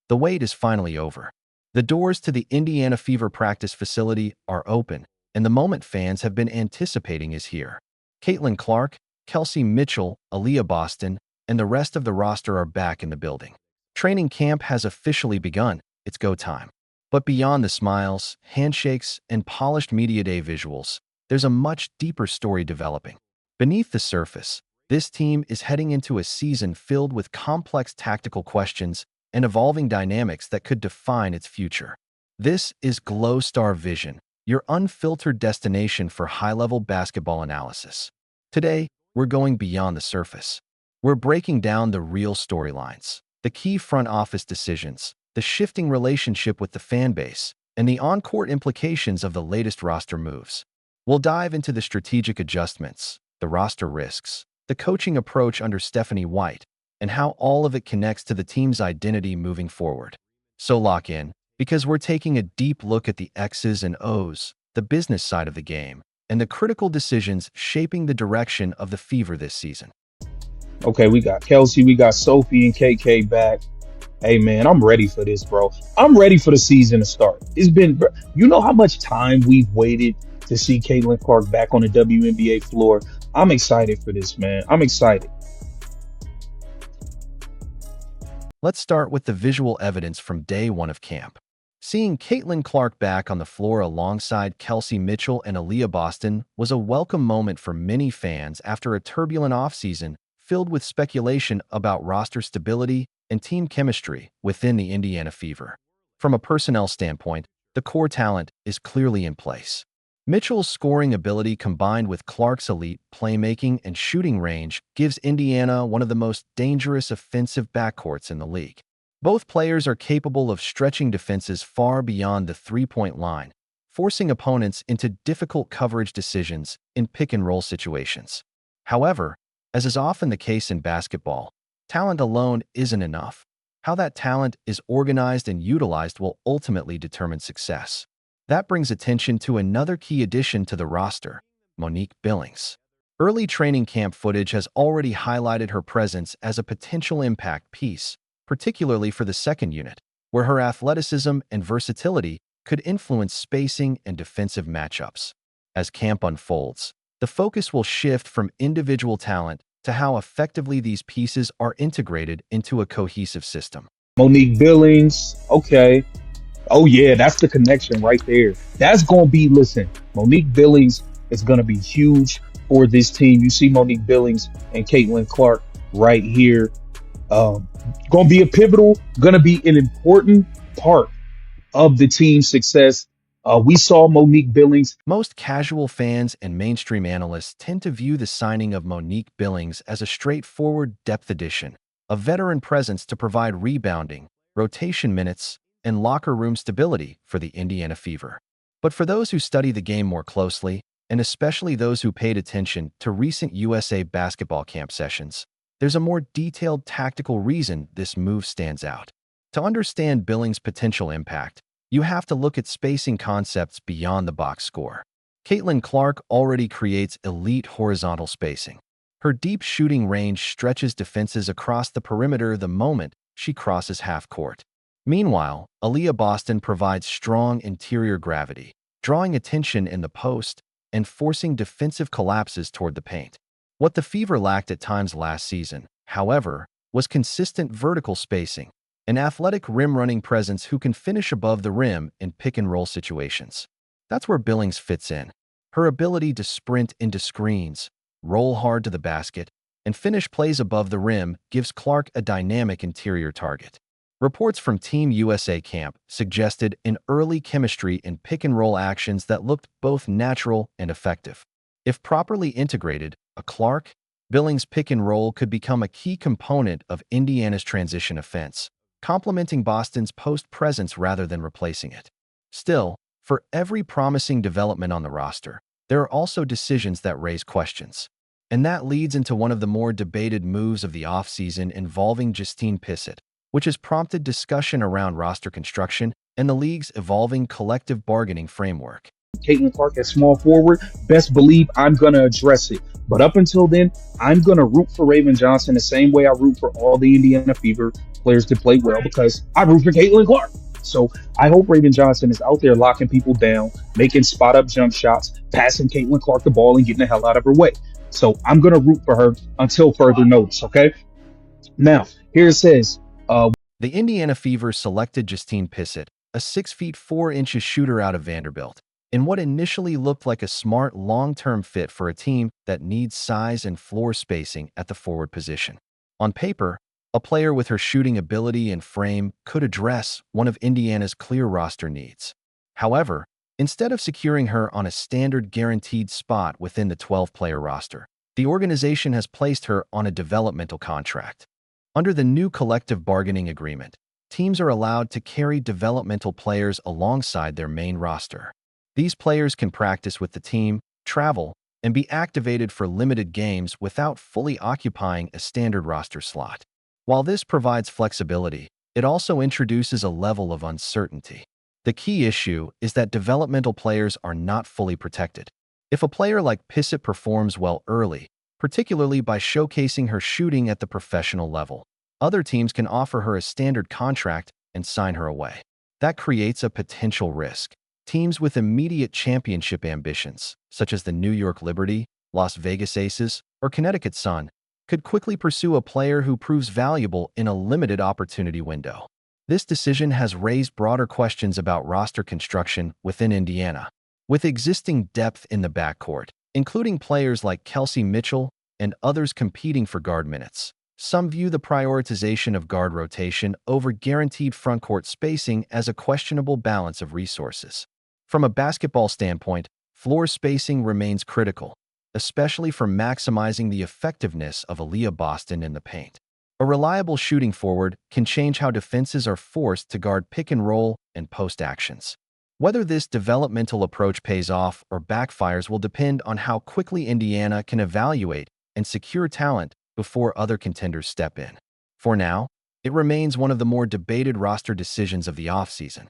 The wait is finally over. The doors to the Indiana Fever practice facility are open, and the moment fans have been anticipating is here. Caitlin Clark, Kelsey Mitchell, Aaliyah Boston, and the rest of the roster are back in the building. Training camp has officially begun. It's go time. But beyond the smiles, handshakes, and polished media day visuals, there's a much deeper story developing. Beneath the surface, this team is heading into a season filled with complex tactical questions and evolving dynamics that could define its future. This is Glow Star Vision, your unfiltered destination for high-level basketball analysis. Today, we're going beyond the surface. We're breaking down the real storylines, the key front office decisions, the shifting relationship with the fan base, and the on-court implications of the latest roster moves. We'll dive into the strategic adjustments, the roster risks, the coaching approach under Stephanie White, and how all of it connects to the team's identity moving forward. So lock in, because we're taking a deep look at the X's and O's, the business side of the game, and the critical decisions shaping the direction of the Fever this season. Okay, we got Kelsey, we got Sophie and KK back. Hey man, I'm ready for this, bro. I'm ready for the season to start. You know how much time we've waited to see Caitlin Clark back on the WNBA floor. I'm excited for this, man. I'm excited. Let's start with the visual evidence from day one of camp. Seeing Caitlin Clark back on the floor alongside Kelsey Mitchell and Aaliyah Boston was a welcome moment for many fans after a turbulent offseason filled with speculation about roster stability and team chemistry within the Indiana Fever. From a personnel standpoint, the core talent is clearly in place. Mitchell's scoring ability combined with Clark's elite playmaking and shooting range gives Indiana one of the most dangerous offensive backcourts in the league. Both players are capable of stretching defenses far beyond the three-point line, forcing opponents into difficult coverage decisions in pick-and-roll situations. However, as is often the case in basketball, talent alone isn't enough. How that talent is organized and utilized will ultimately determine success. That brings attention to another key addition to the roster, Monique Billings. Early training camp footage has already highlighted her presence as a potential impact piece, particularly for the second unit, where her athleticism and versatility could influence spacing and defensive matchups. As camp unfolds, the focus will shift from individual talent to how effectively these pieces are integrated into a cohesive system. Monique Billings, okay. Oh yeah, that's the connection right there. That's gonna be, listen, Monique Billings is gonna be huge for this team. You see Monique Billings and Caitlin Clark right here. Gonna be gonna be an important part of the team's success. We saw Monique Billings. Most casual fans and mainstream analysts tend to view the signing of Monique Billings as a straightforward depth addition, a veteran presence to provide rebounding, rotation minutes, and locker room stability for the Indiana Fever. But for those who study the game more closely, and especially those who paid attention to recent USA basketball camp sessions, there's a more detailed tactical reason this move stands out. To understand Billings' potential impact, you have to look at spacing concepts beyond the box score. Caitlin Clark already creates elite horizontal spacing. Her deep shooting range stretches defenses across the perimeter the moment she crosses half court. Meanwhile, Aaliyah Boston provides strong interior gravity, drawing attention in the post and forcing defensive collapses toward the paint. What the Fever lacked at times last season, however, was consistent vertical spacing, an athletic rim-running presence who can finish above the rim in pick-and-roll situations. That's where Billings fits in. Her ability to sprint into screens, roll hard to the basket, and finish plays above the rim gives Clark a dynamic interior target. Reports from Team USA camp suggested an early chemistry in pick-and-roll actions that looked both natural and effective. If properly integrated, a Clark-Billings pick-and-roll could become a key component of Indiana's transition offense, complementing Boston's post presence rather than replacing it. Still, for every promising development on the roster, there are also decisions that raise questions. And that leads into one of the more debated moves of the offseason involving Justine Pissett, which has prompted discussion around roster construction and the league's evolving collective bargaining framework. Caitlin Clark at small forward, best believe I'm going to address it. But up until then, I'm going to root for Raven Johnson the same way I root for all the Indiana Fever players to play well because I root for Caitlin Clark. So I hope Raven Johnson is out there locking people down, making spot up jump shots, passing Caitlin Clark the ball and getting the hell out of her way. So I'm gonna root for her until further notice. Okay. Now here it says, The Indiana Fever selected Justine Pissett, a 6 feet 4 inches shooter out of Vanderbilt, in what initially looked like a smart long-term fit for a team that needs size and floor spacing at the forward position. On paper, a player with her shooting ability and frame could address one of Indiana's clear roster needs. However, instead of securing her on a standard guaranteed spot within the 12-player roster, the organization has placed her on a developmental contract. Under the new collective bargaining agreement, teams are allowed to carry developmental players alongside their main roster. These players can practice with the team, travel, and be activated for limited games without fully occupying a standard roster slot. While this provides flexibility, it also introduces a level of uncertainty. The key issue is that developmental players are not fully protected. If a player like Pissett performs well early, particularly by showcasing her shooting at the professional level, other teams can offer her a standard contract and sign her away. That creates a potential risk. Teams with immediate championship ambitions, such as the New York Liberty, Las Vegas Aces, or Connecticut Sun, could quickly pursue a player who proves valuable in a limited opportunity window. This decision has raised broader questions about roster construction within Indiana. With existing depth in the backcourt, including players like Kelsey Mitchell and others competing for guard minutes, some view the prioritization of guard rotation over guaranteed frontcourt spacing as a questionable balance of resources. From a basketball standpoint, floor spacing remains critical, especially for maximizing the effectiveness of Aaliyah Boston in the paint. A reliable shooting forward can change how defenses are forced to guard pick and roll and post actions. Whether this developmental approach pays off or backfires will depend on how quickly Indiana can evaluate and secure talent before other contenders step in. For now, it remains one of the more debated roster decisions of the offseason.